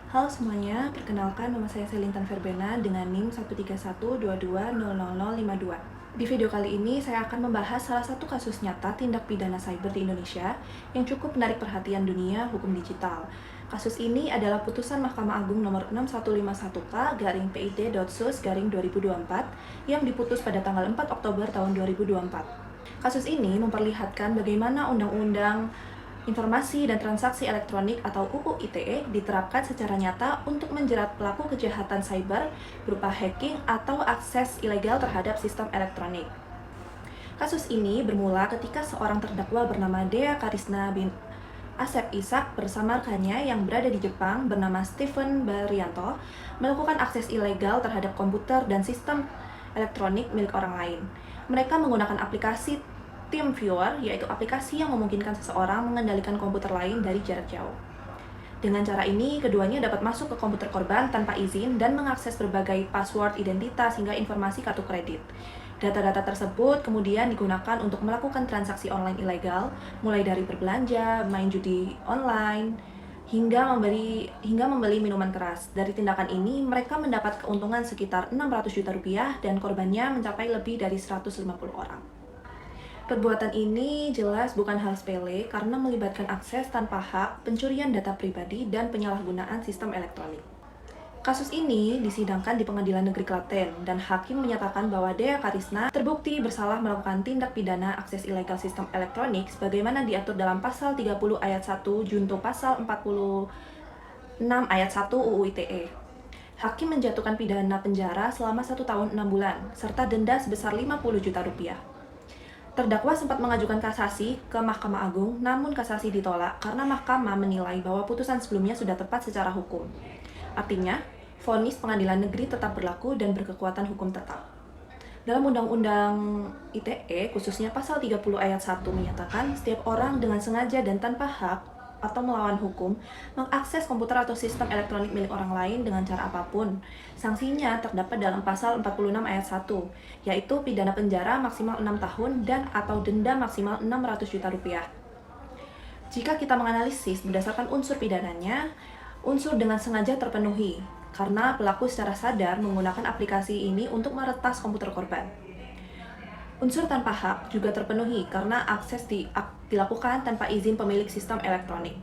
Halo semuanya, perkenalkan nama saya Selintan Verbena dengan NIM 13122000052. Di video kali ini saya akan membahas salah satu kasus nyata tindak pidana cyber di Indonesia yang cukup menarik perhatian dunia hukum digital. Kasus ini adalah putusan Mahkamah Agung nomor 6151K/PID.Sus/2024 yang diputus pada tanggal 4 Oktober tahun 2024. Kasus ini memperlihatkan bagaimana Undang-Undang Informasi dan Transaksi Elektronik atau UU ITE diterapkan secara nyata untuk menjerat pelaku kejahatan cyber berupa hacking atau akses ilegal terhadap sistem elektronik. Kasus ini bermula ketika seorang terdakwa bernama Dea Karisna bin Asep Ishak bersama rekannya yang berada di Jepang bernama Stephen Barrianto melakukan akses ilegal terhadap komputer dan sistem elektronik milik orang lain. Mereka menggunakan aplikasi TeamViewer, yaitu aplikasi yang memungkinkan seseorang mengendalikan komputer lain dari jarak jauh. Dengan cara ini, keduanya dapat masuk ke komputer korban tanpa izin dan mengakses berbagai password identitas hingga informasi kartu kredit. Data-data tersebut kemudian digunakan untuk melakukan transaksi online ilegal, mulai dari berbelanja, main judi online, hingga membeli minuman keras. Dari tindakan ini, mereka mendapat keuntungan sekitar 600 juta rupiah dan korbannya mencapai lebih dari 150 orang. Perbuatan ini jelas bukan hal sepele karena melibatkan akses tanpa hak, pencurian data pribadi, dan penyalahgunaan sistem elektronik. Kasus ini disidangkan di Pengadilan Negeri Klaten dan hakim menyatakan bahwa Dea Karisna terbukti bersalah melakukan tindak pidana akses ilegal sistem elektronik sebagaimana diatur dalam pasal 30 ayat 1 junto pasal 46 ayat 1 UU ITE. Hakim menjatuhkan pidana penjara selama 1 tahun 6 bulan serta denda sebesar 50 juta rupiah. Terdakwa sempat mengajukan kasasi ke Mahkamah Agung, namun kasasi ditolak karena Mahkamah menilai bahwa putusan sebelumnya sudah tepat secara hukum. Artinya, vonis pengadilan negeri tetap berlaku dan berkekuatan hukum tetap. Dalam Undang-Undang ITE, khususnya pasal 30 ayat 1 menyatakan setiap orang dengan sengaja dan tanpa hak atau melawan hukum mengakses komputer atau sistem elektronik milik orang lain dengan cara apapun. Sanksinya terdapat dalam pasal 46 ayat 1, yaitu pidana penjara maksimal 6 tahun dan atau denda maksimal 600 juta rupiah. Jika kita menganalisis berdasarkan unsur pidananya, unsur dengan sengaja terpenuhi karena pelaku secara sadar menggunakan aplikasi ini untuk meretas komputer korban. Unsur tanpa hak juga terpenuhi karena akses dilakukan tanpa izin pemilik sistem elektronik.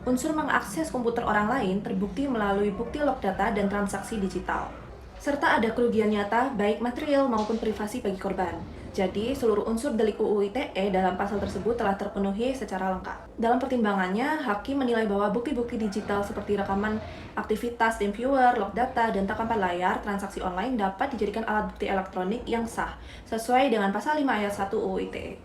Unsur mengakses komputer orang lain terbukti melalui bukti log data dan transaksi digital. Serta ada kerugian nyata baik material maupun privasi bagi korban. Jadi, seluruh unsur delik UU ITE dalam pasal tersebut telah terpenuhi secara lengkap. Dalam pertimbangannya, hakim menilai bahwa bukti-bukti digital seperti rekaman aktivitas TeamViewer, log data, dan tangkapan layar transaksi online dapat dijadikan alat bukti elektronik yang sah, sesuai dengan pasal 5 ayat 1 UU ITE.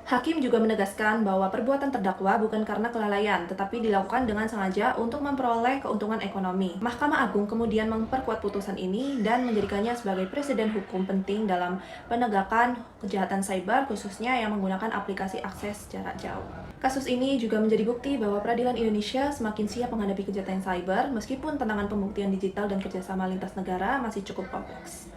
Hakim juga menegaskan bahwa perbuatan terdakwa bukan karena kelalaian, tetapi dilakukan dengan sengaja untuk memperoleh keuntungan ekonomi. Mahkamah Agung kemudian memperkuat putusan ini dan menjadikannya sebagai presiden hukum penting dalam penegakan kejahatan cyber, khususnya yang menggunakan aplikasi akses jarak jauh. Kasus ini juga menjadi bukti bahwa peradilan Indonesia semakin siap menghadapi kejahatan cyber, meskipun tantangan pembuktian digital dan kerjasama lintas negara masih cukup kompleks.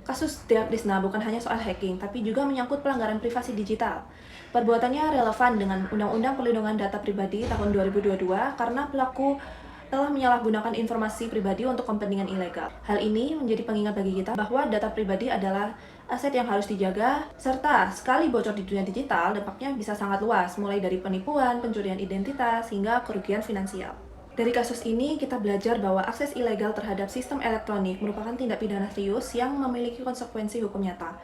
Kasus Dea Karisna bukan hanya soal hacking, tapi juga menyangkut pelanggaran privasi digital. Perbuatannya relevan dengan Undang-Undang Perlindungan Data Pribadi tahun 2022 karena pelaku telah menyalahgunakan informasi pribadi untuk kepentingan ilegal. Hal ini menjadi pengingat bagi kita bahwa data pribadi adalah aset yang harus dijaga, serta sekali bocor di dunia digital, dampaknya bisa sangat luas, mulai dari penipuan, pencurian identitas, hingga kerugian finansial. Dari kasus ini, kita belajar bahwa akses ilegal terhadap sistem elektronik merupakan tindak pidana serius yang memiliki konsekuensi hukum nyata.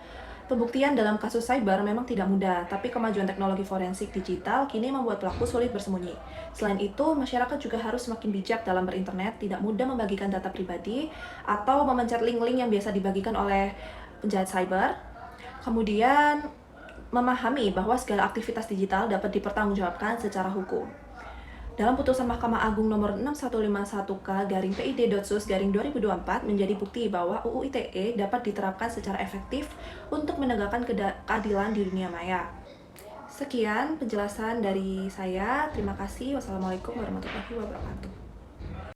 Pembuktian dalam kasus cyber memang tidak mudah, tapi kemajuan teknologi forensik digital kini membuat pelaku sulit bersembunyi. Selain itu, masyarakat juga harus semakin bijak dalam berinternet, tidak mudah membagikan data pribadi, atau memencet link-link yang biasa dibagikan oleh penjahat cyber. Kemudian, memahami bahwa segala aktivitas digital dapat dipertanggungjawabkan secara hukum. Dalam putusan Mahkamah Agung nomor 6151K/PID.Sus/2024 menjadi bukti bahwa UU ITE dapat diterapkan secara efektif untuk menegakkan keadilan di dunia maya. Sekian penjelasan dari saya. Terima kasih. Wassalamualaikum warahmatullahi wabarakatuh.